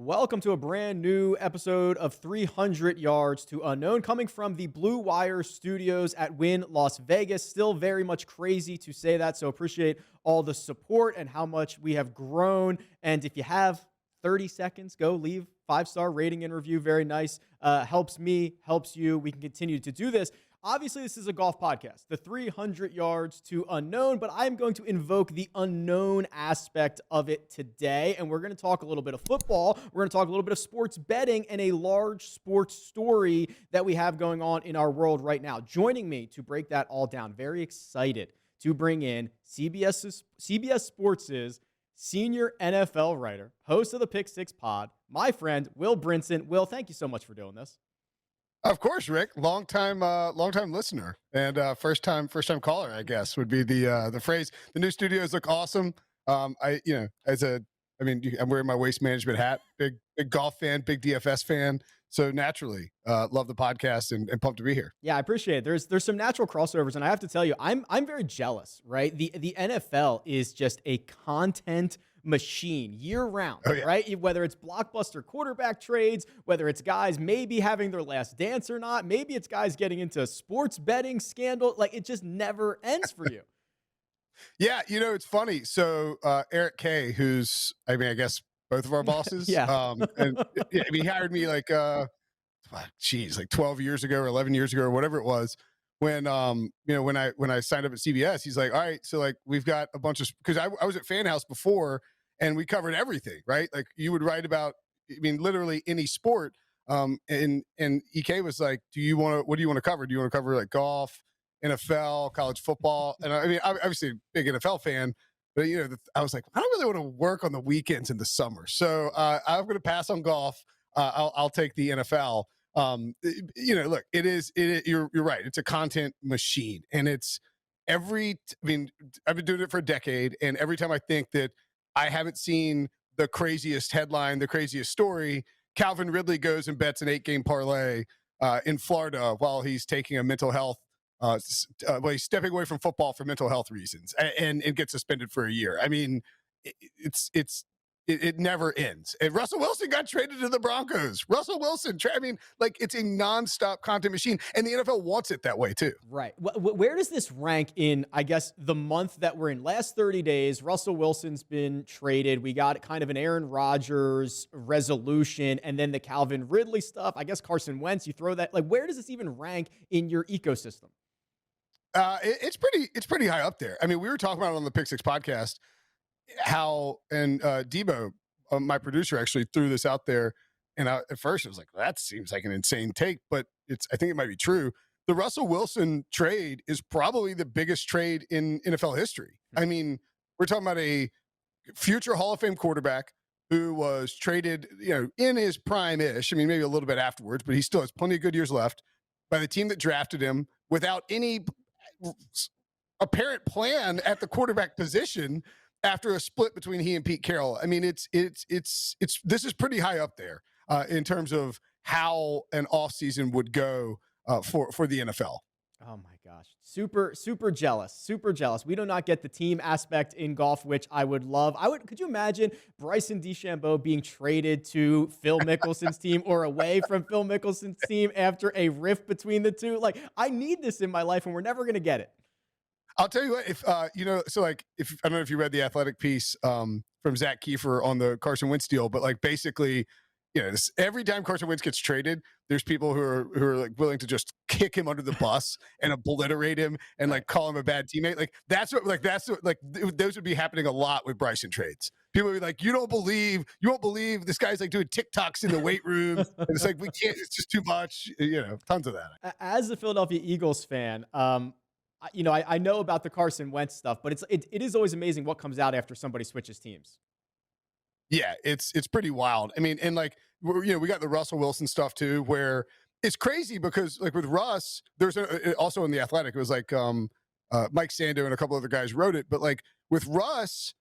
Welcome to a brand new episode of 300 Yards to Unknown, coming from the Blue Wire Studios at Wynn Las Vegas. Still very much crazy to say that, so appreciate all the support and how much we have grown. And if you have 30 seconds, go leave 5-star rating and review. Very nice. Helps me, helps you. We can continue to do this. Obviously, this is a golf podcast, the 300 Yards to Unknown, but I'm going to invoke the unknown aspect of it today, and we're going to talk a little bit of football. We're going to talk a little bit of sports betting and a large sports story that we have going on in our world right now. Joining me to break that all down, very excited to bring in CBS Sports' senior NFL writer, host of the Pick Six Pod, my friend, Will Brinson. Will, thank you so much for doing this. Of course, Rick. Long time listener and first time caller, I guess, would be the phrase. The new studios look awesome. I'm wearing my waste management hat. Big golf fan, big DFS fan. So naturally, love the podcast and pumped to be here. Yeah, I appreciate it. There's some natural crossovers, and I have to tell you, I'm very jealous. Right, the NFL is just a content machine year round, right? Whether it's blockbuster quarterback trades, whether it's guys maybe having their last dance or not, maybe it's guys getting into sports betting scandal, like it just never ends for you. Yeah, it's funny. So Eric K, who's I guess both of our bosses, he hired me like 12 years ago or 11 years ago or whatever it was. When when I signed up at CBS, he's like, all right, so like we've got a bunch of, because I was at Fan House before and we covered everything, right? Like you would write about, literally any sport. And EK was like, what do you want to cover? Do you want to cover like golf, NFL, college football? And I'm obviously a big NFL fan, but I was like, I don't really want to work on the weekends in the summer. So I'm going to pass on golf. I'll take the NFL. Look, you're right. It's a content machine, and it's I've been doing it for a decade, and every time I think that I haven't seen the craziest headline, the craziest story, Calvin Ridley goes and bets an 8-game parlay in Florida while he's taking a mental health, he's stepping away from football for mental health reasons and gets suspended for a year. It never ends. And Russell Wilson got traded to the Broncos. Russell Wilson, it's a nonstop content machine, and the NFL wants it that way too. Right. Where does this rank in, I guess, the month that we're in? Last 30 days, Russell Wilson's been traded. We got kind of an Aaron Rodgers resolution, and then the Calvin Ridley stuff. I guess Carson Wentz, you throw that. Like, where does this even rank in your ecosystem? It's pretty high up there. We were talking about it on the Pick Six podcast, how, and Debo, my producer, actually threw this out there, and at first I was like, well, that seems like an insane take, but I think it might be true. The Russell Wilson trade is probably the biggest trade in NFL history. We're talking about a future Hall of Fame quarterback who was traded, in his prime-ish, maybe a little bit afterwards, but he still has plenty of good years left, by the team that drafted him without any apparent plan at the quarterback position after a split between he and Pete Carroll. This is pretty high up there in terms of how an offseason would go for the NFL. Oh my gosh. Super jealous. We do not get the team aspect in golf, which I would love. Could you imagine Bryson DeChambeau being traded to Phil Mickelson's team or away from Phil Mickelson's team after a rift between the two? Like, I need this in my life and we're never going to get it. I'll tell you what, if I don't know if you read the Athletic piece from Zach Kiefer on the Carson Wentz deal, but basically, every time Carson Wentz gets traded, there's people who are like willing to just kick him under the bus and obliterate him and call him a bad teammate. Those would be happening a lot with Bryson trades. People would be like, you won't believe this guy's doing TikToks in the weight room. And it's like, we can't, it's just too much, tons of that. As a Philadelphia Eagles fan, I know about the Carson Wentz stuff, but it is always amazing what comes out after somebody switches teams. Yeah, it's pretty wild. We got the Russell Wilson stuff too, where it's crazy because with Russ, there's also in the Athletic, it was Mike Sando and a couple other guys wrote it, but with Russ,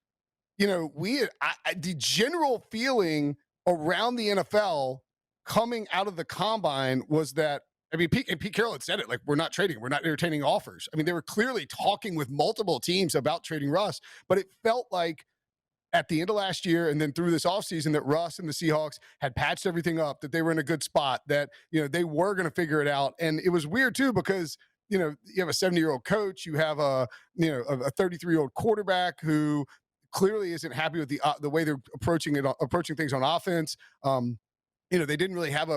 the general feeling around the NFL coming out of the combine was that, Pete Carroll had said it, we're not trading, we're not entertaining offers. They were clearly talking with multiple teams about trading Russ, but it felt like at the end of last year and then through this offseason that Russ and the Seahawks had patched everything up, that they were in a good spot, that, they were going to figure it out. And it was weird too, because, you have a 70-year-old coach, you have a 33-year-old quarterback who clearly isn't happy with the way they're approaching things on offense. They didn't really have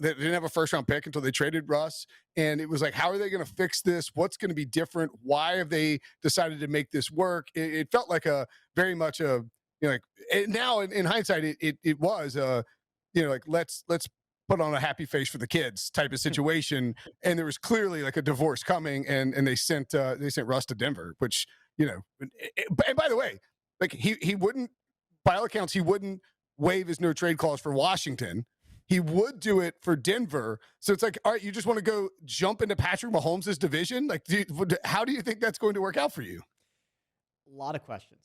they didn't have a first round pick until they traded Russ. And it was like, how are they going to fix this? What's going to be different? Why have they decided to make this work? It felt like very much now in hindsight, it was let's put on a happy face for the kids type of situation. And there was clearly like a divorce coming, and they sent Russ to Denver, which, and by the way, like he wouldn't, by all accounts, he wouldn't waive his no trade clause for Washington. He would do it for Denver. So it's like, all right, you just want to go jump into Patrick Mahomes' division? Like, how do you think that's going to work out for you? A lot of questions.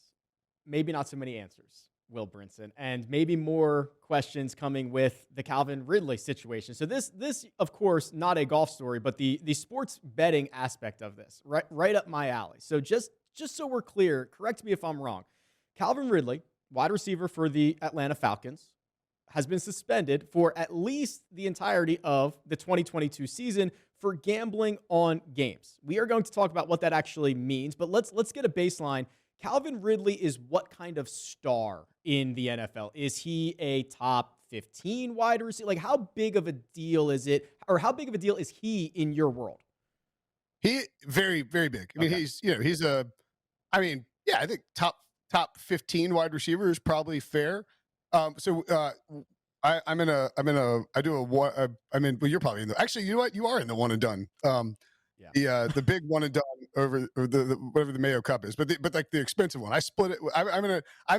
Maybe not so many answers, Will Brinson, and maybe more questions coming with the Calvin Ridley situation. So this, of course, not a golf story, but the sports betting aspect of this, right up my alley. So just so we're clear, correct me if I'm wrong. Calvin Ridley, wide receiver for the Atlanta Falcons, has been suspended for at least the entirety of the 2022 season for gambling on games. We are going to talk about what that actually means, but let's get a baseline. Calvin Ridley is what kind of star in the NFL? Is he a top 15 wide receiver? Like, how big of a deal is it, or how big of a deal is he in your world? He very, very big. I mean, I think top 15 wide receiver is probably fair. Well, you're probably in the, actually, you know what? You are in the one and done. The big one and done over the whatever the Mayo Cup is, but like the expensive one. I split it. I'm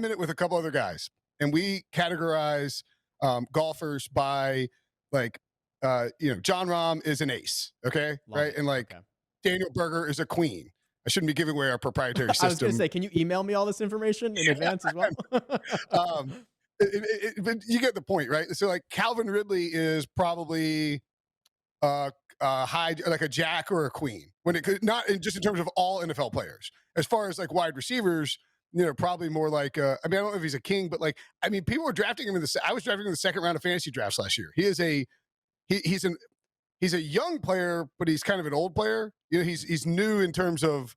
in it with a couple other guys, and we categorize golfers by like, John Rahm is an ace. Okay. Love right. It. And like, okay. Daniel Berger is a queen. I shouldn't be giving away our proprietary system. I was going to say, can you email me all this information in advance as well? But you get the point, right? So like Calvin Ridley is probably high, like a jack or a queen, when it could not just in terms of all NFL players. As far as like wide receivers, probably more like I don't know if he's a king, but like, people were drafting him I was drafting him in the second round of fantasy drafts last year. He is he's a young player, but he's kind of an old player. He's new in terms of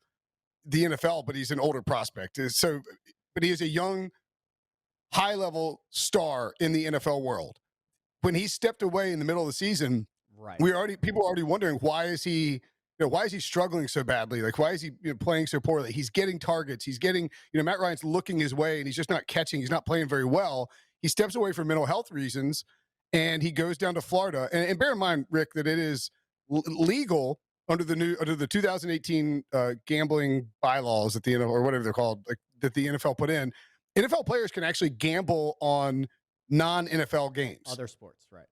the NFL, but he's an older prospect. But he is a young, high-level star in the NFL world. When he stepped away in the middle of the season, right, people were already wondering, why is he struggling so badly? Like, why is he playing so poorly? He's getting targets. He's getting, Matt Ryan's looking his way, and he's just not catching. He's not playing very well. He steps away for mental health reasons, and he goes down to Florida. And bear in mind, Rick, that it is legal under the 2018 gambling bylaws that the NFL, or whatever they're called, like, that the NFL put in. NFL players can actually gamble on non-NFL games, other sports, right?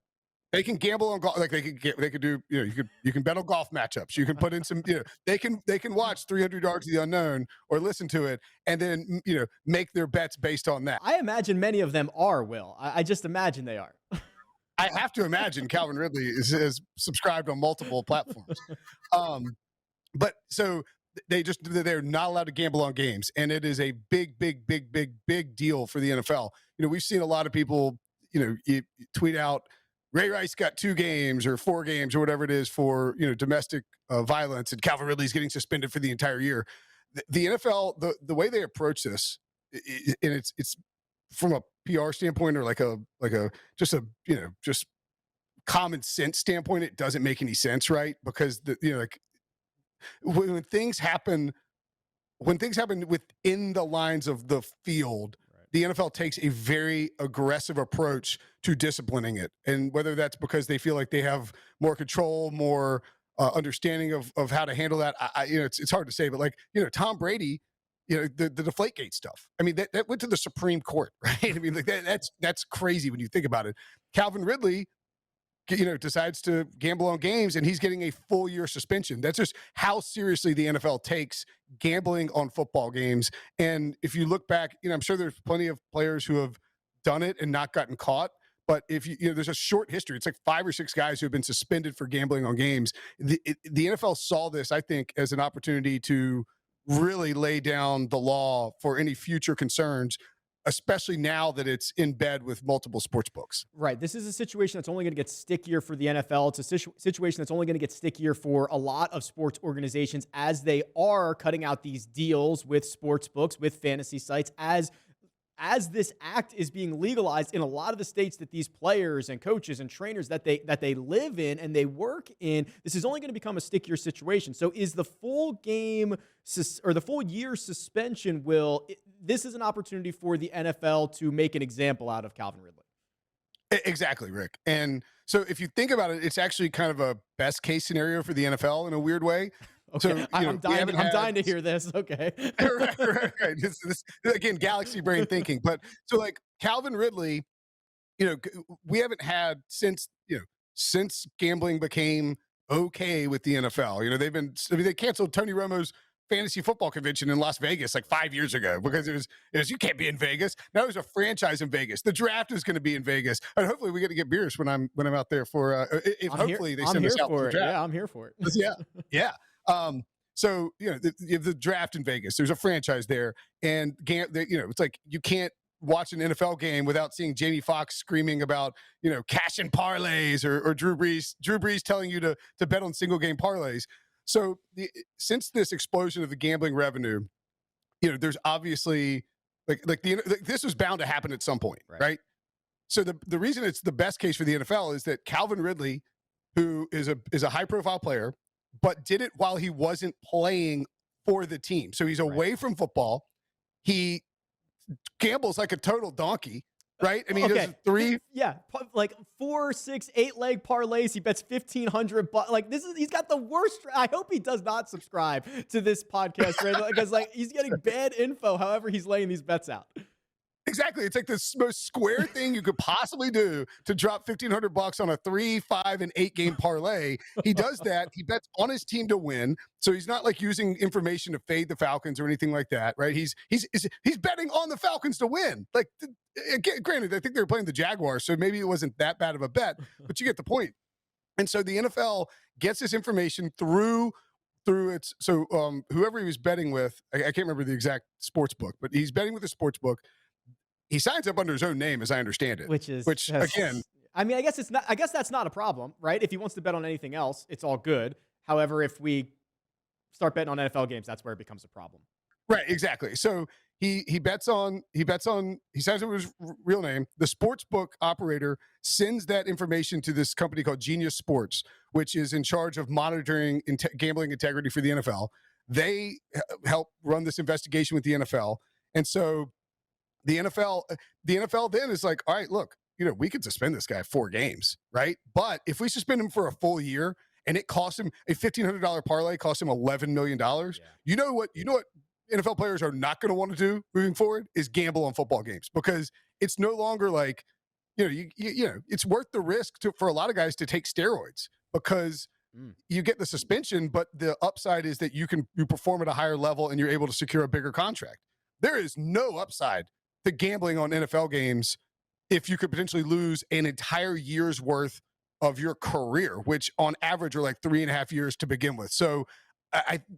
They can gamble on golf. Like they could do, you can bet on golf matchups. You can put in some, they can watch 300 Yards of the Unknown or listen to it, and then, make their bets based on that. I imagine many of them are, Will. I just imagine they are. I have to imagine Calvin Ridley is subscribed on multiple platforms. But so they're not allowed to gamble on games, and it is a big deal for the NFL. We've seen a lot of people, you tweet out, Ray Rice got 2 games or 4 games or whatever it is for, domestic violence, and Calvin Ridley's getting suspended for the entire year. The NFL, the way they approach this, and it's from a PR standpoint, or like a just common sense standpoint, it doesn't make any sense, right? Because when things happen within the lines of the field, right, the NFL takes a very aggressive approach to disciplining it. And whether that's because they feel like they have more control, more understanding of how to handle that, it's hard to say. But like, Tom Brady, the Deflategate stuff, that went to the Supreme Court, right? Like that's crazy when you think about it. Calvin Ridley, decides to gamble on games, and he's getting a full year suspension. That's just how seriously the NFL takes gambling on football games. And if you look back, I'm sure there's plenty of players who have done it and not gotten caught. But if there's a short history. It's like 5 or 6 guys who have been suspended for gambling on games. The NFL saw this, I think, as an opportunity to really lay down the law for any future concerns. especially now that it's in bed with multiple sports books. Right. This is a situation that's only going to get stickier for the NFL. It's a situation that's only going to get stickier for a lot of sports organizations as they are cutting out these deals with sports books, with fantasy sites, as this act is being legalized in a lot of the states that these players and coaches and trainers that they live in and they work in. This is only going to become a stickier situation. So is the full game or the full year suspension, this is an opportunity for the NFL to make an example out of Calvin Ridley. Exactly, Rick. And so if you think about it, it's actually kind of a best case scenario for the NFL in a weird way. Okay, so, I'm dying to hear this. Okay. right. This, again, galaxy brain thinking. But so like Calvin Ridley, we haven't had since gambling became okay with the NFL. They canceled Tony Romo's fantasy football convention in Las Vegas like 5 years ago because it was you can't be in Vegas. Now there's a franchise in Vegas. The draft is going to be in Vegas, and hopefully we get to get beers when I'm out there for. Hopefully they send us out for the draft. Yeah, I'm here for it. yeah. So you have the draft in Vegas. There's a franchise there, and it's like you can't watch an NFL game without seeing Jamie Foxx screaming about cash and parlays or Drew Brees telling you to bet on single game parlays. So since this explosion of the gambling revenue, there's obviously this was bound to happen at some point, right? So the reason it's the best case for the NFL is that Calvin Ridley, who is a high profile player, but did it while he wasn't playing for the team. So he's away from football. He gambles like a total donkey, right? I mean, he does 3. Yeah, like 4, 6, 8 leg parlays. He bets $1,500. Like he's got the worst. I hope he does not subscribe to this podcast, right? Because he's getting bad info. However, he's laying these bets out. Exactly. It's like the most square thing you could possibly do to drop $1,500 on a 3, 5, and 8 game parlay. He does that. He bets on his team to win. So he's not like using information to fade the Falcons or anything like that, right? He's betting on the Falcons to win. Like, granted, I think they were playing the Jaguars, so maybe it wasn't that bad of a bet, but you get the point. And so the NFL gets this information through its. So whoever he was betting with, I can't remember the exact sports book, but he's betting with a sports book. He signs up under his own name, as I understand it. Which again, I mean, I guess that's not a problem, right? If he wants to bet on anything else, it's all good. However, if we start betting on NFL games, that's where it becomes a problem. Right, exactly. So he signs up with his real name. The sports book operator sends that information to this company called Genius Sports, which is in charge of monitoring gambling integrity for the NFL. They help run this investigation with the NFL, and so the NFL then is like, all right, look, we could suspend this guy 4 games, right? But if we suspend him for a full year and it costs him a $1,500 parlay, costs him $11 million, you know what NFL players are not going to want to do moving forward is gamble on football games, because it's no longer like, it's worth the risk for a lot of guys to take steroids because you get the suspension, but the upside is that you perform at a higher level and you're able to secure a bigger contract. There is no upside to gambling on NFL games if you could potentially lose an entire year's worth of your career, which on average are like 3.5 years to begin with. So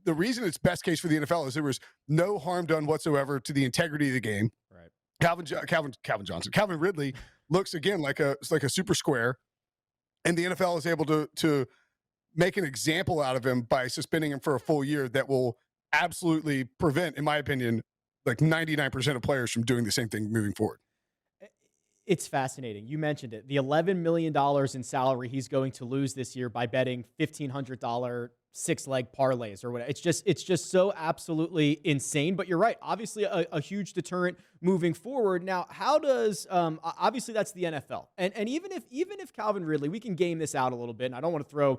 the reason it's best case for the NFL is there was no harm done whatsoever to the integrity of the game. Right. Calvin Ridley looks again like a super square, and the NFL is able to make an example out of him by suspending him for a full year that will absolutely prevent, in my opinion, like 99% of players from doing the same thing moving forward. It's fascinating. You mentioned it. The $11 million in salary he's going to lose this year by betting $1,500 6-leg parlays or whatever. It's just so absolutely insane. But you're right. Obviously, a huge deterrent moving forward. Now, how does obviously that's the NFL, and even if Calvin Ridley, we can game this out a little bit, and I don't want to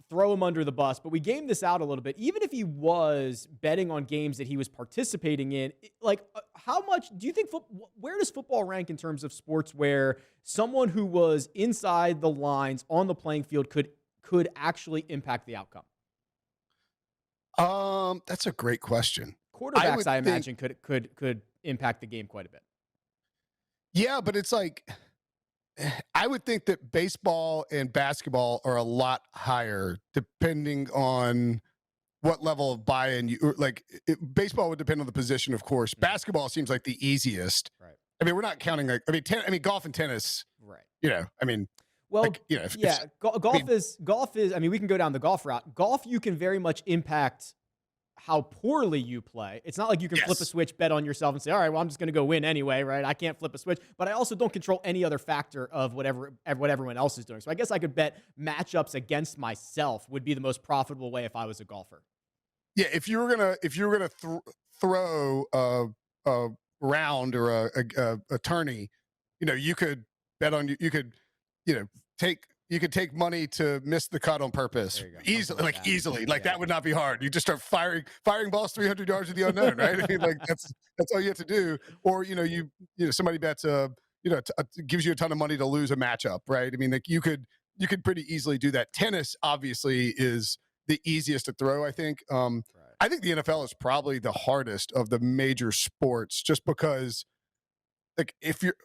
throw him under the bus, but we game this out a little bit. Even if he was betting on games that he was participating in, how much do you think, where does football rank in terms of sports where someone who was inside the lines on the playing field could actually impact the outcome? That's a great question. Quarterbacks, I imagine, could impact the game quite a bit. Yeah, but it's like, I would think that baseball and basketball are a lot higher depending on what level of buy-in you like. Baseball would depend on the position, of course. Basketball seems like the easiest. Right. I mean, we're not counting like golf and tennis. Right. I mean, well, like, golf is. I mean, we can go down the golf route. Golf, you can very much impact how poorly you play. It's not like you can flip a switch, bet on yourself, and say, all right, well, I'm just going to go win anyway, right? I can't flip a switch, but I also don't control any other factor of what everyone else is doing. So I guess I could bet matchups against myself would be the most profitable way if I was a golfer. Yeah, if you were gonna throw a round or a tourney, you could bet on you could take money to miss the cut on purpose easily. That would not be hard. You just start firing balls 300 yards to the unknown, right? I mean, like that's all you have to do. Or somebody bets gives you a ton of money to lose a matchup, right? I mean, like you could pretty easily do that. Tennis obviously is the easiest to throw, I think. I think the NFL is probably the hardest of the major sports, just because, like, if you're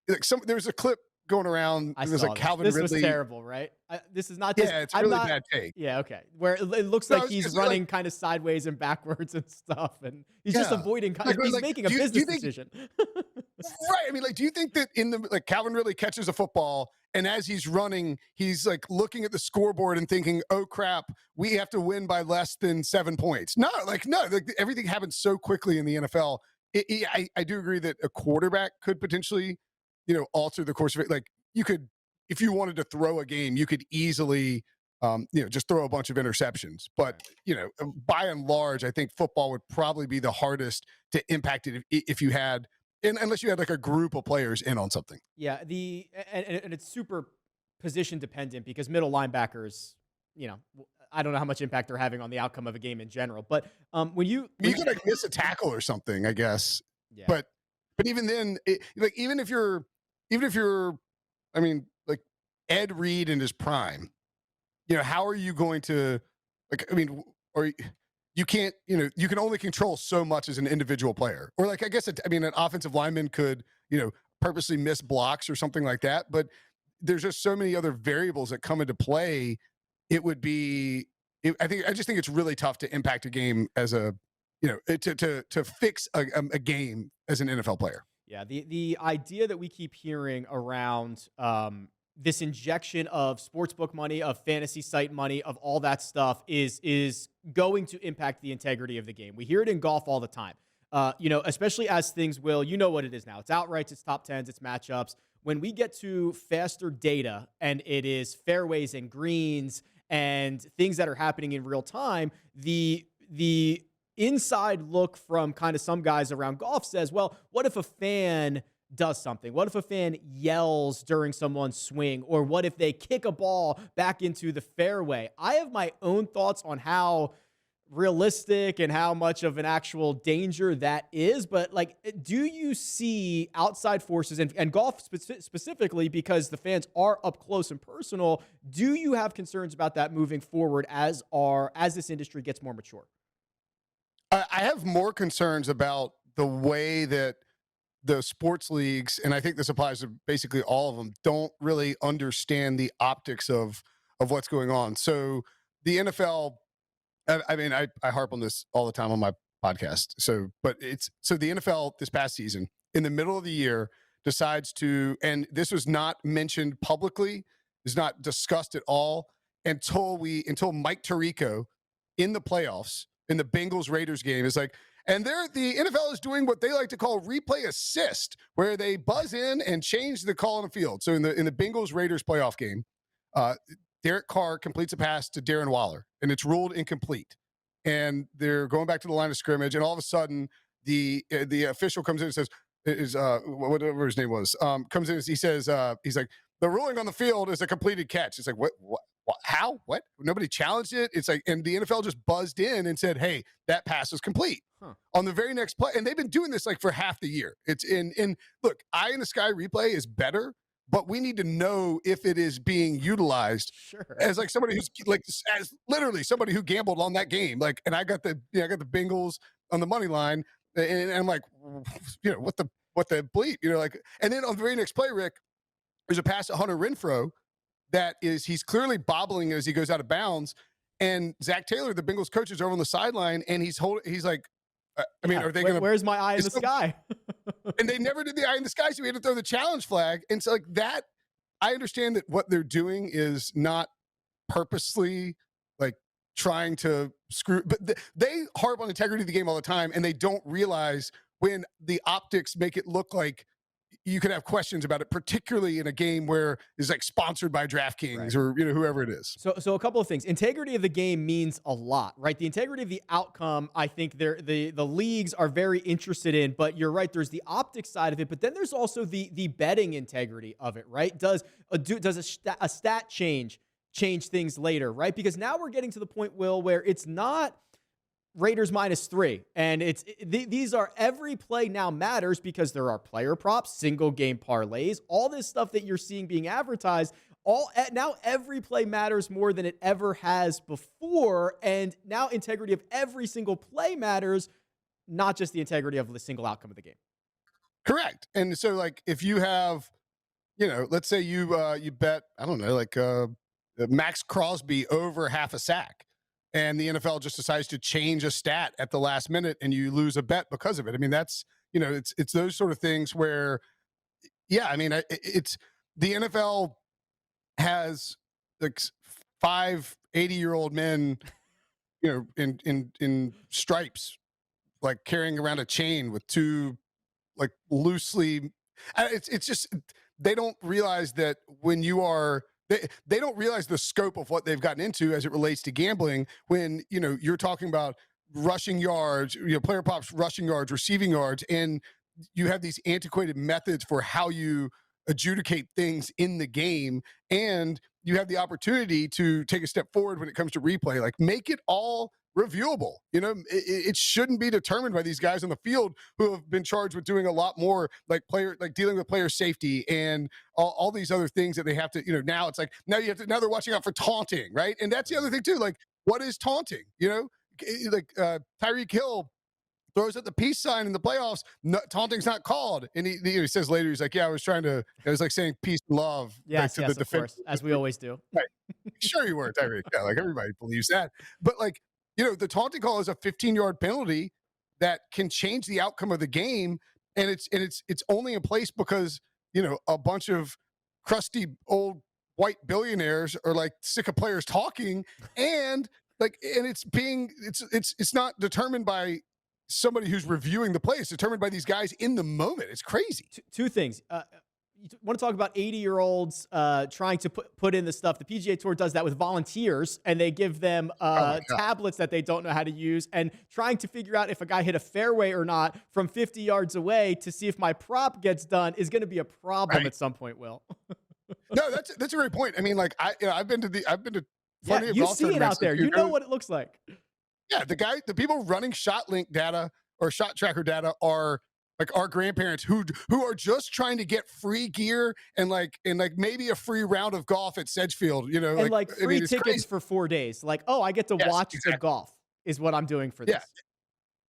like there's a clip going around. I was saw like Calvin Ridley. This was terrible, right? This is not just. Yeah, it's a really bad take. Yeah, okay. Where it looks like he's running kind of sideways and backwards and stuff, and he's just avoiding. He's making a business decision. Right. I mean, like, do you think that Calvin Ridley catches a football, and as he's running, he's like looking at the scoreboard and thinking, "Oh crap, we have to win by less than 7 points." No. Everything happens so quickly in the NFL. I do agree that a quarterback could potentially, alter the course of it. Like, you could, if you wanted to throw a game, you could easily, just throw a bunch of interceptions. But by and large, I think football would probably be the hardest to impact it if you had. Unless you had like a group of players in on something. Yeah, and it's super position dependent because middle linebackers, I don't know how much impact they're having on the outcome of a game in general. But when you could like miss a tackle or something, I guess. Yeah. But even then, even if you're, I mean, like Ed Reed in his prime, how are you going to, or you can't, you can only control so much as an individual player. Or like, I guess, an offensive lineman could, purposely miss blocks or something like that. But there's just so many other variables that come into play. It would be, I just think it's really tough to impact a game as a, to fix a game as an NFL player. Yeah. The idea that we keep hearing around, this injection of sportsbook money, of fantasy site money, of all that stuff is going to impact the integrity of the game. We hear it in golf all the time, especially as things will, what it is now. It's outrights, it's top tens, it's matchups. When we get to faster data and it is fairways and greens and things that are happening in real time, the inside look from kind of some guys around golf says, well, what if a fan does something? What if a fan yells during someone's swing? Or what if they kick a ball back into the fairway? I have my own thoughts on how realistic and how much of an actual danger that is. But do you see outside forces and golf specifically, because the fans are up close and personal, do you have concerns about that moving forward as this industry gets more mature? I have more concerns about the way that the sports leagues, and I think this applies to basically all of them, don't really understand the optics of what's going on. So the NFL, I harp on this all the time on my podcast. So the NFL this past season, in the middle of the year, decides to, and this was not mentioned publicly, is not discussed at all until Mike Tirico in the playoffs in the Bengals Raiders game is like, and the NFL is doing what they like to call replay assist, where they buzz in and change the call on the field. So in the Bengals Raiders playoff game, Derek Carr completes a pass to Darren Waller, and it's ruled incomplete. And they're going back to the line of scrimmage, and all of a sudden, the official comes in and says, whatever his name was, comes in and he says, he's like, the ruling on the field is a completed catch. It's like, what? How? What? Nobody challenged it. It's like, and the NFL just buzzed in and said, hey, that pass is complete. On the very next play. And they've been doing this for half the year. It's look, eye in the sky replay is better, but we need to know if it is being utilized as somebody who's as literally somebody who gambled on that game. And I got the Bengals on the money line, and I'm like, what the bleep, and then on the very next play, Rick, there's a pass to Hunter Renfrow that is, he's clearly bobbling as he goes out of bounds. And Zach Taylor, the Bengals coach, is over on the sideline, and he's like, I mean, are they going to? Where's my eye in the sky? And they never did the eye in the sky, so we had to throw the challenge flag. And so, like that, I understand that what they're doing is not purposely like trying to screw, but they harp on integrity of the game all the time, and they don't realize when the optics make it look like you could have questions about it, particularly in a game where it's like sponsored by DraftKings or whoever it is. So a couple of things. Integrity of the game means a lot, right? The integrity of the outcome, I think the leagues are very interested in, but you're right. There's the optics side of it, but then there's also the betting integrity of it, right? Does a stat change things later, right? Because now we're getting to the point, Will, where it's not Raiders -3. And these are every play now matters because there are player props, single game parlays, all this stuff that you're seeing being advertised. Now every play matters more than it ever has before. And now integrity of every single play matters, not just the integrity of the single outcome of the game. Correct. And so like if you have, let's say you bet, I don't know, like Max Crosby over half a sack. And the NFL just decides to change a stat at the last minute and you lose a bet because of it. I mean, that's, it's those sort of things where, yeah, I mean, it's the NFL has like 5 80-year-old men, in stripes, like carrying around a chain with two, like loosely, it's just, they don't realize that when you are, they don't realize the scope of what they've gotten into as it relates to gambling when, you're talking about rushing yards, player props, rushing yards, receiving yards, and you have these antiquated methods for how you adjudicate things in the game. And you have the opportunity to take a step forward when it comes to replay, like make it all reviewable. It shouldn't be determined by these guys on the field who have been charged with doing a lot more, like dealing with player safety and all these other things that they have to, now it's like, now they're watching out for taunting, right? And that's the other thing too. Like, what is taunting? Like Tyreek Hill throws up the peace sign in the playoffs. No, taunting's not called. And he says later, he's like, yeah, I was like saying peace and love. Yes, to the defense, of course, as we always do. Right. Sure you were, Tyreek. Yeah, like everybody believes that. But like, the taunting call is a 15-yard penalty that can change the outcome of the game. And it's only in place because, a bunch of crusty old white billionaires are like sick of players talking. And like, and it's not determined by somebody who's reviewing the play. It's determined by these guys in the moment. It's crazy. Two things. You want to talk about 80-year-olds trying to put in the stuff. The PGA Tour does that with volunteers, and they give them tablets that they don't know how to use, and trying to figure out if a guy hit a fairway or not from 50 yards away to see if my prop gets done is going to be a problem at some point, Will. No, that's a great point. I mean, like I've been to plenty of you golf see it out there. You know what it looks like. Yeah, the people running shot link data or shot tracker data are like our grandparents who are just trying to get free gear and maybe a free round of golf at Sedgefield, and like free tickets for 4 days. Like, oh, I get to watch the golf is what I'm doing for this.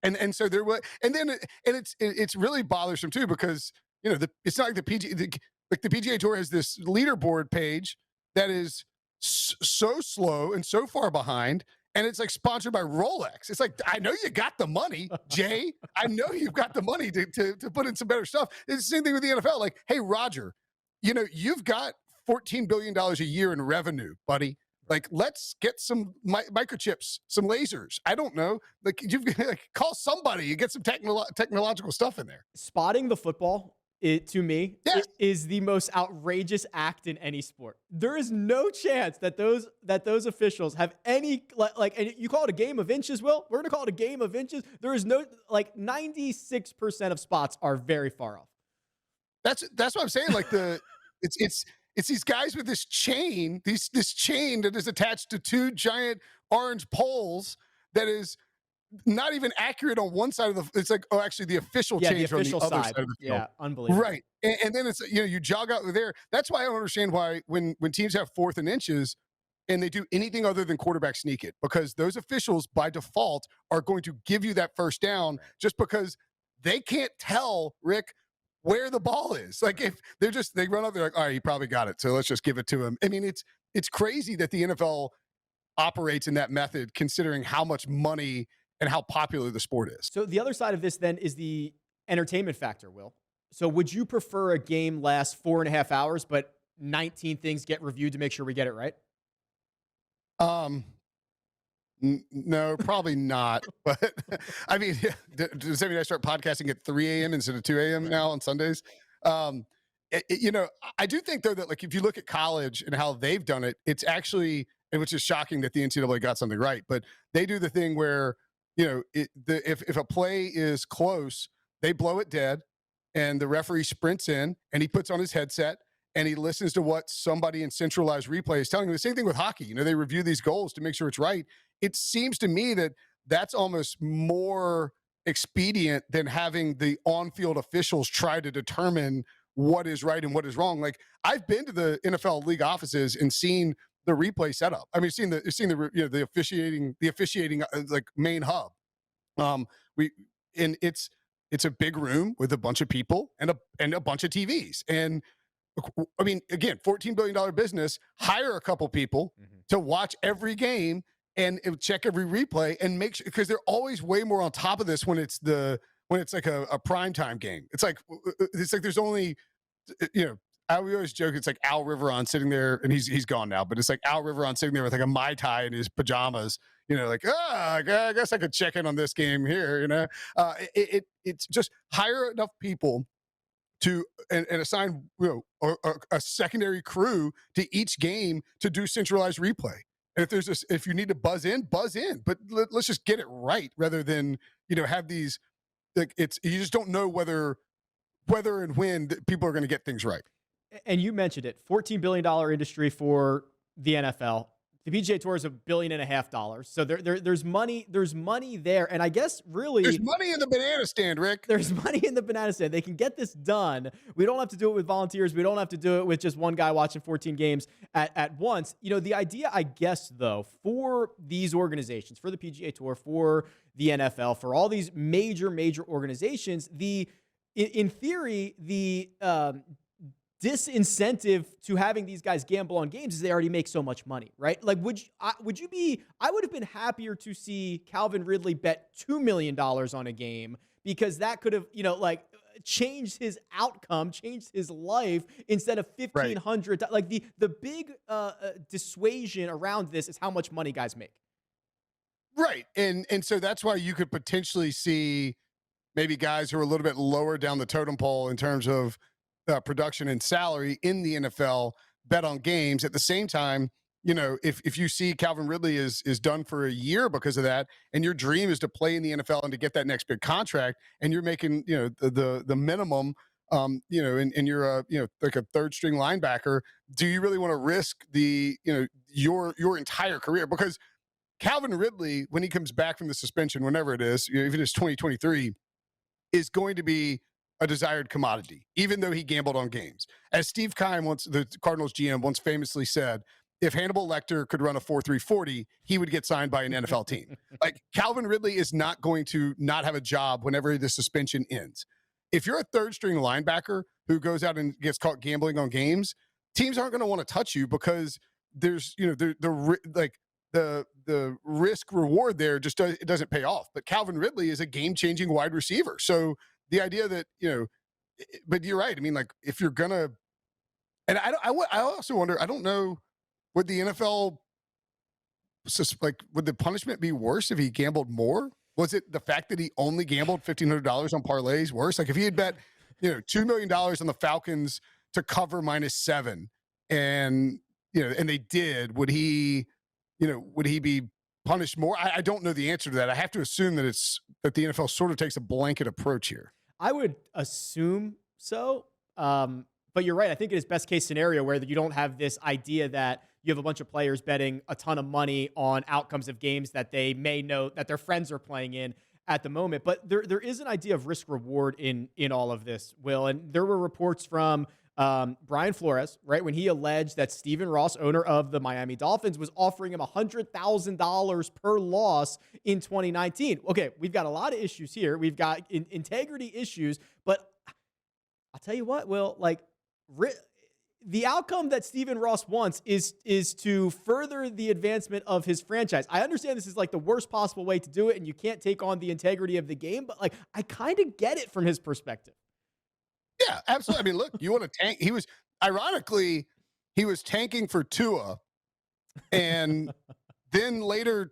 Yeah. And so there was, and then it's really bothersome too because it's not like the PGA Tour has this leaderboard page that is so slow and so far behind. And it's like sponsored by Rolex. It's like, I know you got the money, Jay. I know you've got the money to put in some better stuff. It's the same thing with the NFL. Like, hey, Roger, you've got $14 billion a year in revenue, buddy. Like, let's get some microchips, some lasers. I don't know. Like, call somebody and get some technological stuff in there. Spotting the football, to me, it is the most outrageous act in any sport. There is no chance that those officials have any and you call it a game of inches, Will? We're gonna call it a game of inches. There is no 96% of spots are very far off. That's what I'm saying. Like it's these guys with this chain, this chain that is attached to two giant orange poles that is not even accurate on one side of the. It's like, oh, actually, the official change on the other side of the field. Yeah, unbelievable. Right, and then it's you jog out there. That's why I don't understand why when teams have 4th and inches and they do anything other than quarterback sneak it, because those officials by default are going to give you that first down just because they can't tell, Rick, where the ball is. Like if they run up, they're like, all right, he probably got it, so let's just give it to him. I mean, it's crazy that the NFL operates in that method, considering how much money and how popular the sport is. So the other side of this then is the entertainment factor, Will. So would you prefer a game lasts 4.5 hours, but 19 things get reviewed to make sure we get it right? No, probably not. But I mean, does that mean I start podcasting at 3 a.m. instead of 2 a.m. now on Sundays? I do think though that like if you look at college and how they've done it, it's actually, and which is shocking that the NCAA got something right, but they do the thing where if a play is close, they blow it dead, and the referee sprints in and he puts on his headset and he listens to what somebody in centralized replay is telling him. The same thing with hockey. They review these goals to make sure it's right. It seems to me that that's almost more expedient than having the on-field officials try to determine what is right and what is wrong. Like I've been to the NFL league offices and seen the replay setup. I mean, seen the officiating like main hub. It's a big room with a bunch of people and a bunch of TVs. And I mean, again, $14 billion business, hire a couple people to watch every game and check every replay and make sure, because they're always way more on top of this when it's like a primetime game. It's like there's only, we always joke it's like Al Riveron sitting there, and he's gone now, but it's like Al Riveron sitting there with like a Mai Tai in his pajamas, like, I guess I could check in on this game here, it's just hire enough people to and assign a secondary crew to each game to do centralized replay. And if you need to buzz in, but let's just get it right rather than have these like you just don't know whether and when people are going to get things right. And you mentioned it, $14 billion industry for the NFL. The PGA Tour is $1.5 billion. So there's money there. And I guess really there's money in the banana stand, Rick. There's money in the banana stand. They can get this done. We don't have to do it with volunteers. We don't have to do it with just one guy watching 14 games at once. The idea, I guess, though, for these organizations, for the PGA Tour, for the NFL, for all these major organizations, in theory, the disincentive to having these guys gamble on games is they already make so much money, right? Like, I would have been happier to see Calvin Ridley bet $2 million on a game, because that could have, changed his outcome, changed his life, instead of $1,500. Right. Like the big dissuasion around this is how much money guys make. Right. And so that's why you could potentially see maybe guys who are a little bit lower down the totem pole in terms of production and salary in the NFL bet on games. At the same time, if you see Calvin Ridley is done for a year because of that, and your dream is to play in the NFL and to get that next big contract, and you're making the minimum, and you're like a third string linebacker, do you really want to risk your entire career? Because Calvin Ridley, when he comes back from the suspension, whenever it is, even it's 2023, is going to be a desired commodity, even though he gambled on games. As Steve Keim, the Cardinals GM, once famously said, if Hannibal Lecter could run a 4.340, he would get signed by an NFL team. Like, Calvin Ridley is not going to not have a job whenever the suspension ends. If you're a third string linebacker who goes out and gets caught gambling on games, teams aren't going to want to touch you, because there's, the risk reward there just doesn't pay off. But Calvin Ridley is a game-changing wide receiver. So the idea that, but you're right. I mean, like, if you're gonna, and I also wonder, I don't know, would the NFL, would the punishment be worse if he gambled more? Was it the fact that he only gambled $1,500 on parlays worse? Like, if he had bet, $2 million on the Falcons to cover -7, and they did, would he be punished more? I don't know the answer to that. I have to assume that the NFL sort of takes a blanket approach here. I would assume so. But you're right. I think it is best case scenario where you don't have this idea that you have a bunch of players betting a ton of money on outcomes of games that they may know that their friends are playing in at the moment. But there is an idea of risk reward in all of this, Will. And there were reports from Brian Flores, right, when he alleged that Stephen Ross, owner of the Miami Dolphins, was offering him $100,000 per loss in 2019. Okay, we've got a lot of issues here. We've got integrity issues, but I'll tell you what, Will, like, the outcome that Stephen Ross wants is to further the advancement of his franchise. I understand this is like the worst possible way to do it, and you can't take on the integrity of the game, but like I kind of get it from his perspective. Yeah, absolutely. I mean, look, you want to tank. Ironically, he was tanking for Tua, and then later,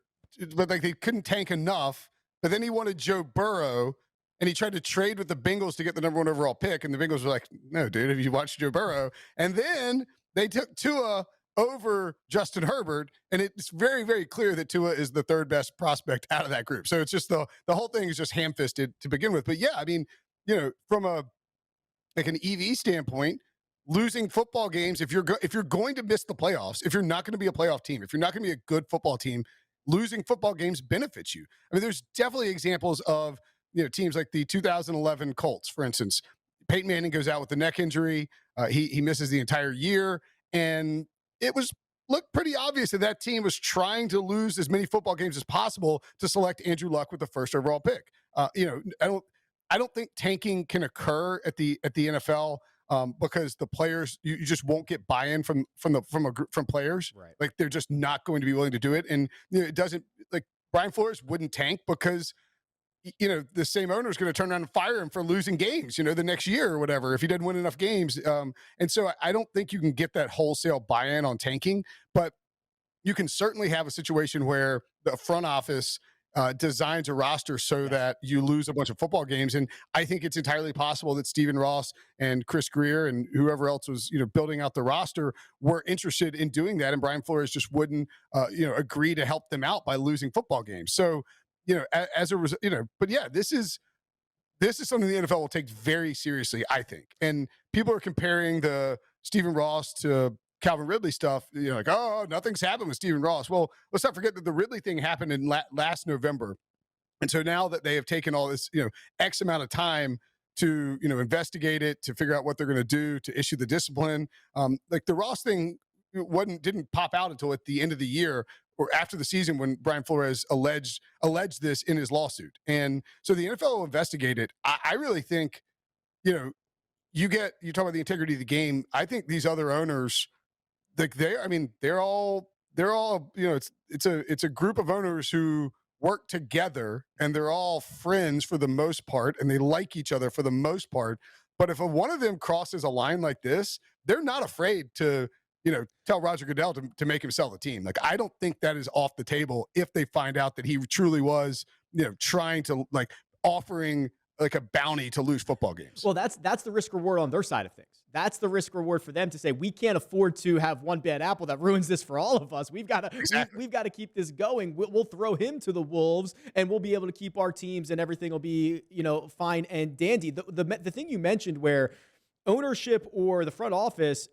but like they couldn't tank enough. But then he wanted Joe Burrow, and he tried to trade with the Bengals to get the number 1 overall pick. And the Bengals were like, no, dude, have you watched Joe Burrow? And then they took Tua over Justin Herbert. And it's very, very clear that Tua is the 3rd best prospect out of that group. So it's just the whole thing is just ham-fisted to begin with. But yeah, I mean, from an EV standpoint, losing football games, if you're going to miss the playoffs, if you're not going to be a playoff team, if you're not going to be a good football team, losing football games benefits you. I mean, there's definitely examples of teams like the 2011 Colts, for instance. Peyton Manning goes out with the neck injury. He misses the entire year, and it looked pretty obvious that team was trying to lose as many football games as possible to select Andrew Luck with the 1st overall pick. I don't think tanking can occur at the NFL. Because the players, you just won't get buy-in from players. Right. Like they're just not going to be willing to do it. And it doesn't, like Brian Flores wouldn't tank because the same owner is going to turn around and fire him for losing games, the next year or whatever, if he doesn't win enough games. And so I don't think you can get that wholesale buy-in on tanking, but you can certainly have a situation where the front office designs a roster so that you lose a bunch of football games. And I think it's entirely possible that Stephen Ross and Chris Greer and whoever else was, building out the roster were interested in doing that. And Brian Flores just wouldn't, agree to help them out by losing football games. So, as a result, but yeah, this is something the NFL will take very seriously, I think. And people are comparing the Stephen Ross to Calvin Ridley stuff, like, oh, nothing's happened with Stephen Ross. Well, let's not forget that the Ridley thing happened in last November. And so now that they have taken all this, X amount of time to, investigate it, to figure out what they're going to do, to issue the discipline, like the Ross thing didn't pop out until at the end of the year or after the season when Brian Flores alleged this in his lawsuit. And so the NFL will investigate it. I really think, you talk about the integrity of the game. I think these other owners, like they're all, it's a group of owners who work together and they're all friends for the most part. And they like each other for the most part. But if one of them crosses a line like this, they're not afraid to, tell Roger Goodell to make him sell the team. Like, I don't think that is off the table if they find out that he truly was, trying to offering like a bounty to lose football games. Well, that's the risk reward on their side of things. That's the risk reward for them to say, we can't afford to have one bad apple that ruins this for all of us. We've got to, we've got to keep this going. We'll throw him to the wolves and we'll be able to keep our teams and everything will be, fine and dandy. The thing you mentioned where ownership or the front office,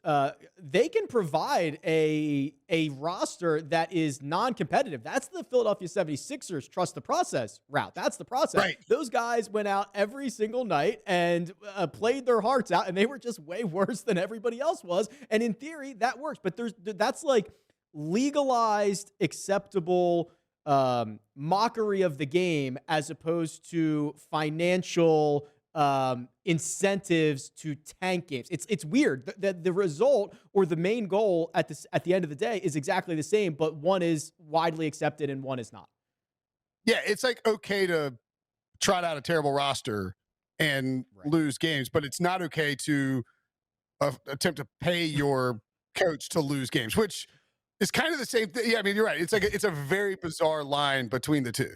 they can provide a roster that is non-competitive. That's the Philadelphia 76ers trust the process route. That's the process. Right. Those guys went out every single night and played their hearts out, and they were just way worse than everybody else was. And in theory, that works. But that's like legalized, acceptable mockery of the game as opposed to financial incentives to tank games. It's weird. The result or the main goal at the end of the day is exactly the same, but one is widely accepted and one is not. Yeah, it's like okay to trot out a terrible roster and lose games, but it's not okay to attempt to pay your coach to lose games, which is kind of the same thing. Yeah, I mean, you're right. It's a very bizarre line between the two.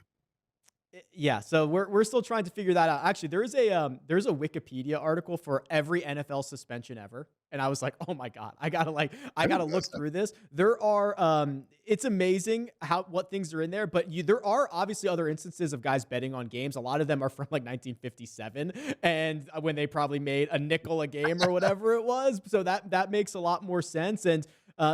Yeah, so we're still trying to figure that out. Actually, there's a Wikipedia article for every NFL suspension ever, and I was like, oh my god, I gotta look through this. There are it's amazing what things are in there, but there are obviously other instances of guys betting on games. A lot of them are from like 1957, and when they probably made a nickel a game or whatever it was. So that makes a lot more sense. And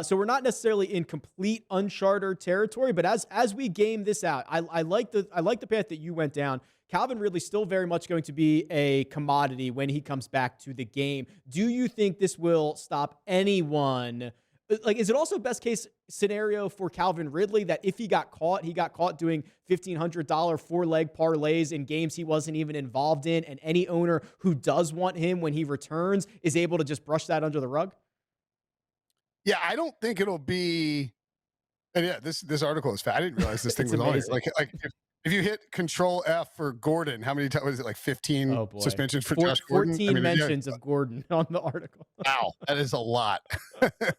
so we're not necessarily in complete uncharted territory, but as we game this out, I like the path that you went down. Calvin Ridley still very much going to be a commodity when he comes back to the game. Do you think this will stop anyone? Like, is it also best case scenario for Calvin Ridley that if he got caught doing $1,500 4-leg parlays in games he wasn't even involved in, and any owner who does want him when he returns is able to just brush that under the rug? Yeah, I don't think it'll be. And yeah, this article is fat. I didn't realize this thing It's was on here. amazing. Like if you hit Control F for Gordon, how many times was it? Like 15 Oh boy. suspensions for Josh Gordon. I 14 mean, yeah, mentions of Gordon on the article. wow, that is a lot.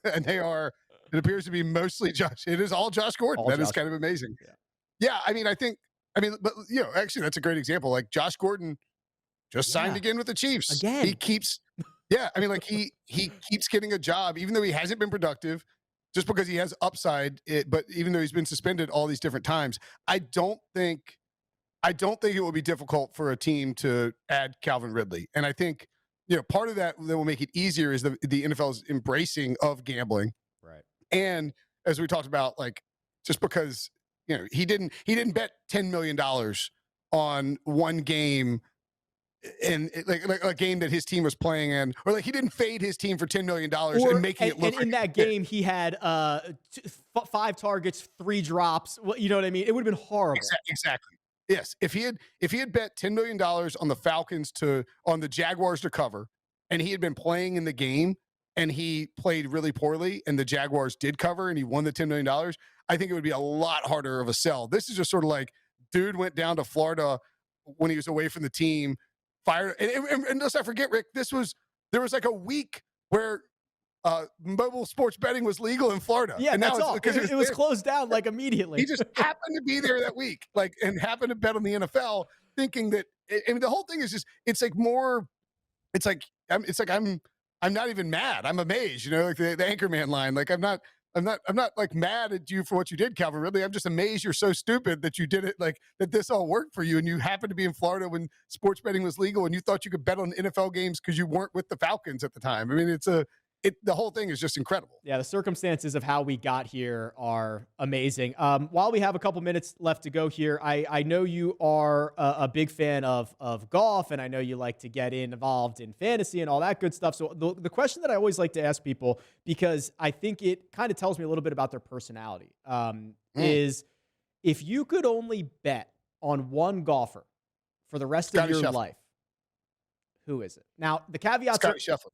And they are. It appears to be mostly Josh. It is all Josh Gordon. All That is Josh. kind of amazing. Yeah. Yeah, I mean, I think. I mean, but actually, that's a great example. Like Josh Gordon just signed Yeah. again with the Chiefs. Again. He keeps. Yeah, I mean, like he keeps getting a job, even though he hasn't been productive, just because he has upside. But even though he's been suspended all these different times, I don't think it will be difficult for a team to add Calvin Ridley. And I think part of that will make it easier is the NFL's embracing of gambling. Right. And as we talked about, like just because he didn't bet $10 million on one game and like a game that his team was playing in, or like he didn't fade his team for $10 million and making it look. And in that game, he had 5 targets, 3 drops. Well, you know what I mean? It would have been horrible. Exactly. Yes. If he had bet $10 million on the Falcons on the Jaguars to cover, and he had been playing in the game and he played really poorly, and the Jaguars did cover and he won the $10 million, I think it would be a lot harder of a sell. This is just sort of like dude went down to Florida when he was away from the team. Fired, and let's not forget, Rick. There was like a week where mobile sports betting was legal in Florida. Yeah, and that's all. Because it was closed down like immediately. He just happened to be there that week, and happened to bet on the NFL, thinking that. I mean, the whole thing is just. It's like more. It's like I'm not even mad. I'm amazed. Like the Anchorman line. Like I'm not like mad at you for what you did, Calvin Ridley. I'm just amazed you're so stupid that you did it, like that this all worked for you, and you happened to be in Florida when sports betting was legal, and you thought you could bet on NFL games because you weren't with the Falcons at the time. I mean, the whole thing is just incredible. Yeah, the circumstances of how we got here are amazing. While we have a couple minutes left to go here, I know you are a big fan of golf, and I know you like to get involved in fantasy and all that good stuff. So the question that I always like to ask people, because I think it kind of tells me a little bit about their personality, is if you could only bet on one golfer for the rest of your life, who is it? Now, the caveats Scotty Scheffler.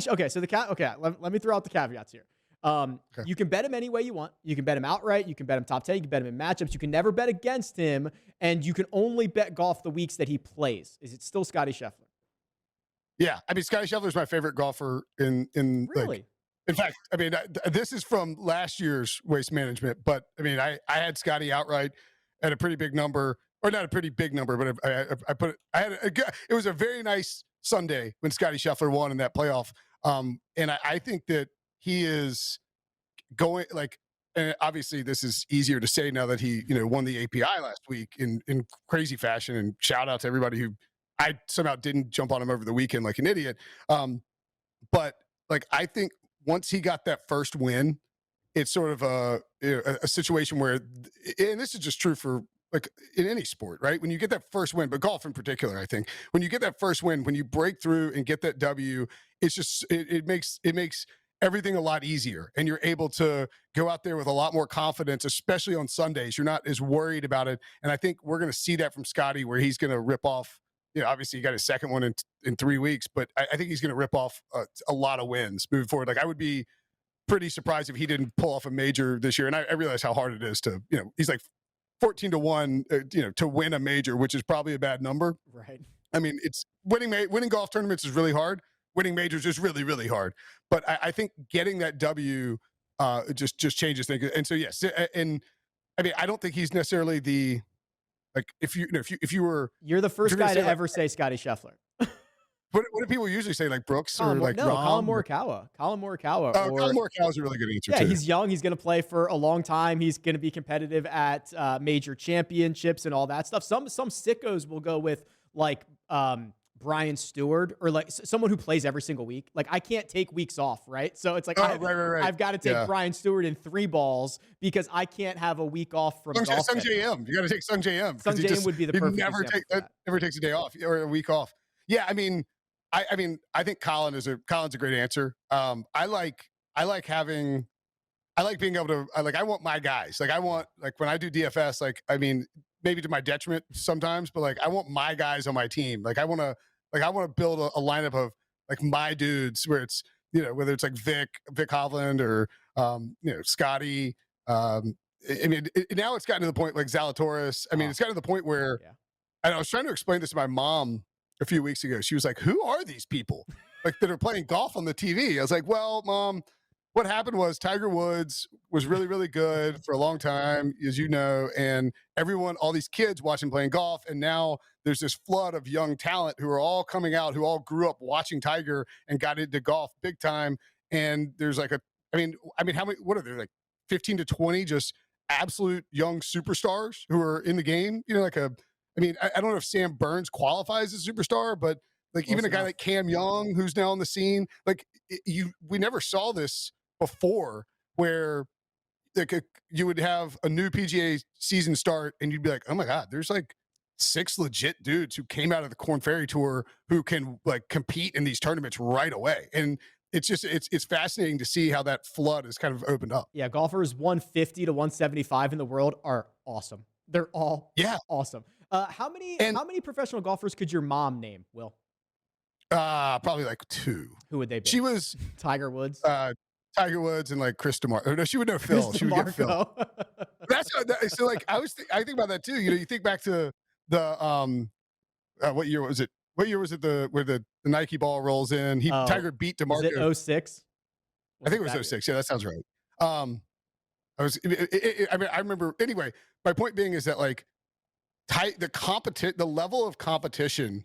Okay, so let me throw out the caveats here. Okay. You can bet him any way you want. You can bet him outright. You can bet him top 10. You can bet him in matchups. You can never bet against him, and you can only bet golf the weeks that he plays. Is it still Scotty Scheffler? Yeah, I mean, Scotty Scheffler is my favorite golfer in really. In fact, I mean, this is from last year's Waste Management, but I mean, I had Scotty outright at a pretty big number, or not a pretty big number, but it was a very nice Sunday when Scotty Scheffler won in that playoff. And I think that he is going and obviously this is easier to say now that he, won the API last week in crazy fashion, and shout out to everybody who I somehow didn't jump on him over the weekend like an idiot. But like, I think once he got that first win, it's sort of a situation where, and this is just true for like in any sport, right? When you get that first win, but golf in particular, I think when you get that first win, when you break through and get that W, it's just, it makes everything a lot easier, and you're able to go out there with a lot more confidence, especially on Sundays. You're not as worried about it. And I think we're going to see that from Scotty, where he's going to rip off, obviously he got his second one in 3 weeks, but I think he's going to rip off a lot of wins moving forward. Like I would be pretty surprised if he didn't pull off a major this year. And I realize how hard it is to, he's like 14-1, to win a major, which is probably a bad number. Right. I mean, it's winning golf tournaments is really hard. Winning majors is really, really hard. But I think getting that W just changes things. And so, yes. And I mean, I don't think he's necessarily if you were, you're the first guy to ever say Scotty Scheffler. What do people usually say, like Brooks or like Colin Morikawa? Colin Morikawa. Colin Morikawa is a really good answer. Yeah, too. He's young. He's going to play for a long time. He's going to be competitive at major championships and all that stuff. Some sickos will go with like Brian Stewart, or like someone who plays every single week. Like I can't take weeks off, right? So it's like right. I've got to take Brian Stewart in 3 balls because I can't have a week off from golf. Sung JM. You got to take Sung JM. Sung JM would be the perfect never takes a day off or a week off. Yeah, I mean, I think Colin's a great answer. I like being able to, I want my guys. Like I want, like when I do DFS, like, I mean, maybe to my detriment sometimes, but like, I want my guys on my team. Like I want to build a lineup of like my dudes where it's whether it's like Vic Hovland or Scotty. I mean, now it's gotten to the point like Zalatoris. I mean, it's gotten to the point where, and I was trying to explain this to my mom a few weeks ago. She was like, "Who are these people like that are playing golf on the TV?" I was like, "Well, Mom, what happened was Tiger Woods was really, really good for a long time, as you know, and everyone, all these kids watching playing golf, and now there's this flood of young talent who are all coming out, who all grew up watching Tiger and got into golf big time. And there's like I mean, how many? What are there like 15 to 20 just absolute young superstars who are in the game? I don't know if Sam Burns qualifies as a superstar, but like even a guy like Cam Young, who's now on the scene, like we never saw this before, where like you would have a new PGA season start and you'd be like, oh my God, there's like 6 legit dudes who came out of the Korn Ferry Tour who can like compete in these tournaments right away. And it's just, it's fascinating to see how that flood has kind of opened up. Yeah. Golfers 150 to 175 in the world are awesome. They're all awesome. How many professional golfers could your mom name, Will? Probably like 2. Who would they be? She was Tiger Woods. Tiger Woods and like Chris DeMarco. No, she would know Phil. She would get Phil. So like I think about that too. You think back to the what year was it? What year was it? Where the Nike ball rolls in? Tiger beat DeMarco. Was it 06? I think it was 06. Yeah, that sounds right. I remember. Anyway, my point being is that like the level of competition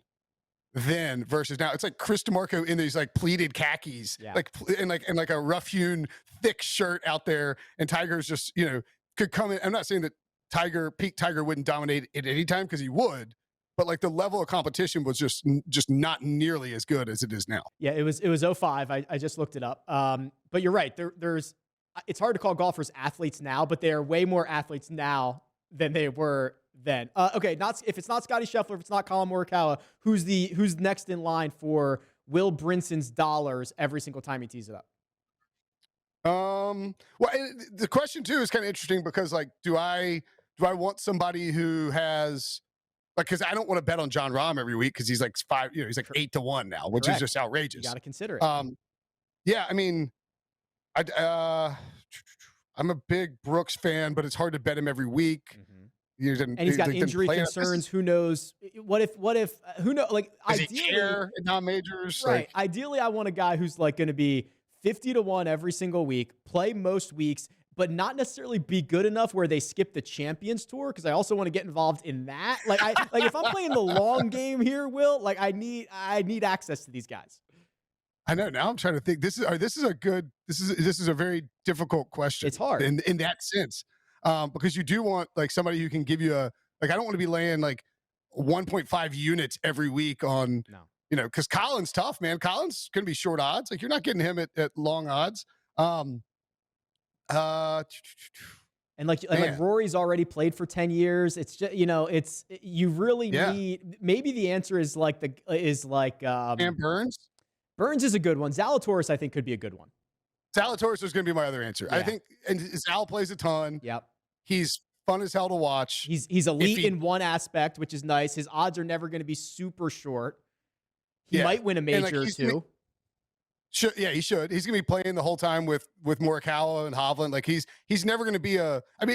then versus now, it's like Chris DeMarco in these like pleated khakis, like a rough hewn thick shirt out there, and Tiger's just could come in. I'm not saying that peak Tiger wouldn't dominate at any time, because he would, but like the level of competition was just not nearly as good as it is now. Yeah, it was 05. I just looked it up. But you're right. It's hard to call golfers athletes now, but they are way more athletes now than they were then. Okay, if it's not Scotty Scheffler, if it's not Colin Morikawa, who's next in line for Will Brinson's dollars every single time he tees it up? Well, the question too is kind of interesting, because like, do I want somebody who has like, because I don't want to bet on John Rahm every week, because he's like 8 to 1 now, which is just outrageous. You got to consider it. Yeah, I mean, I'm a big Brooks fan, but it's hard to bet him every week. Mm-hmm. And he's got injury concerns. Who knows? What if? Who knows? Like, ideally, non-majors. Right. Ideally, I want a guy who's like going to be 50 to 1 every single week, play most weeks, but not necessarily be good enough where they skip the Champions Tour, because I also want to get involved in that. Like, if I'm playing the long game here, Will, like I need access to these guys. I know. Now I'm trying to think. This is a very difficult question. It's hard in that sense, because you do want like somebody who can give you I don't want to be laying like 1.5 units every week on. No. Because Colin's tough, man. Colin's going to be short odds. Like, you're not getting him at long odds. And like Rory's already played for 10 years. It's just, you really need, maybe the answer is Sam Burns. Burns is a good one. Zalatoris, I think, could be a good one. Zalatoris is going to be my other answer. Yeah. I think, and Zal plays a ton. Yep. He's fun as hell to watch. He's elite in one aspect, which is nice. His odds are never going to be super short. He might win a major or two. He should. He's going to be playing the whole time with Morikawa and Hovland. Like, he's never going to be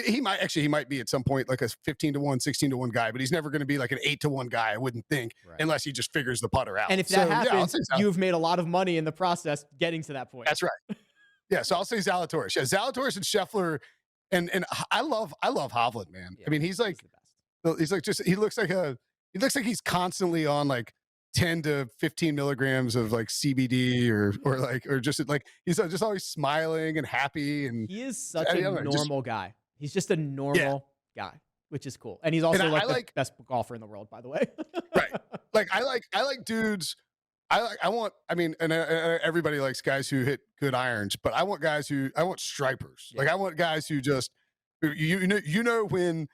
he might be at some point like a 15 to 1, 16 to 1 guy, but he's never going to be like an 8 to 1 guy, I wouldn't think, unless he just figures the putter out. And if that happens, you've made a lot of money in the process getting to that point. That's right. Yeah, so I'll say Zalatoris. Yeah, Zalatoris and Scheffler, and I love Hovland, man. Yeah, I mean, he's like the best. He looks like he's constantly on like 10 to 15 milligrams of like CBD or just like he's just always smiling and happy, and he is such a normal guy. He's just a normal guy, which is cool. And he's also the best golfer in the world, by the way. Right. Like I like dudes. Everybody likes guys who hit good irons, but I want stripers. Yeah. Like, I want guys who just when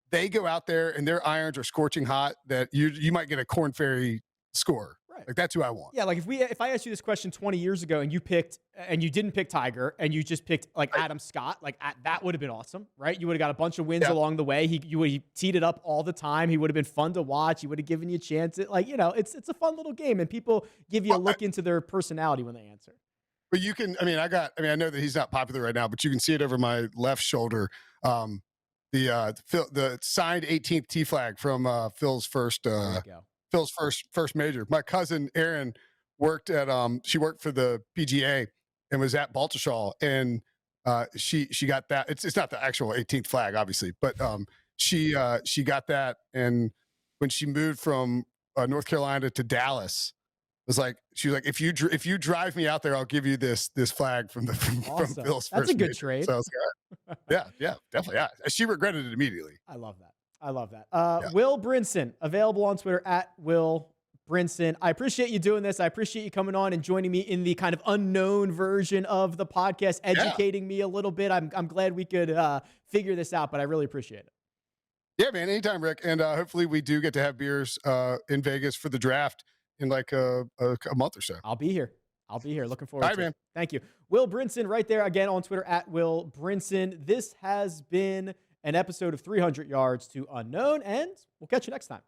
they go out there and their irons are scorching hot, that you might get a Korn Ferry score. Right. Like, that's who I want. Yeah. Like, if I asked you this question 20 years ago and you didn't pick Tiger and you just picked like Adam Scott, like that would have been awesome, right? You would have got a bunch of wins along the way. He teed it up all the time. He would have been fun to watch. He would have given you a chance. It's a fun little game, and people give you a look into their personality when they answer. but you can. I mean, I know that he's not popular right now, but you can see it over my left shoulder. The signed 18th T flag from Phil's first major. My cousin Erin worked at she worked for the PGA and was at Baltushaw, and she got that. It's not the actual 18th flag, obviously, but she got that, and when she moved from North Carolina to Dallas, she was like, if you drive me out there, I'll give you this flag from Awesome. from Phil's. That's a good major. trade. So yeah, definitely. Yeah, she regretted it immediately. I love that. Will Brinson, available on Twitter at Will Brinson. I appreciate you doing this. I appreciate you coming on and joining me in the kind of unknown version of the podcast, educating me a little bit. I'm glad we could figure this out, but I really appreciate it. Yeah, man, anytime, Rick. And hopefully we do get to have beers in Vegas for the draft in like a month or so. I'll be here. Looking forward to man. it. Thank you. Will Brinson right there again on Twitter at Will Brinson. This has been an episode of 300 Yards to Unknown, and we'll catch you next time.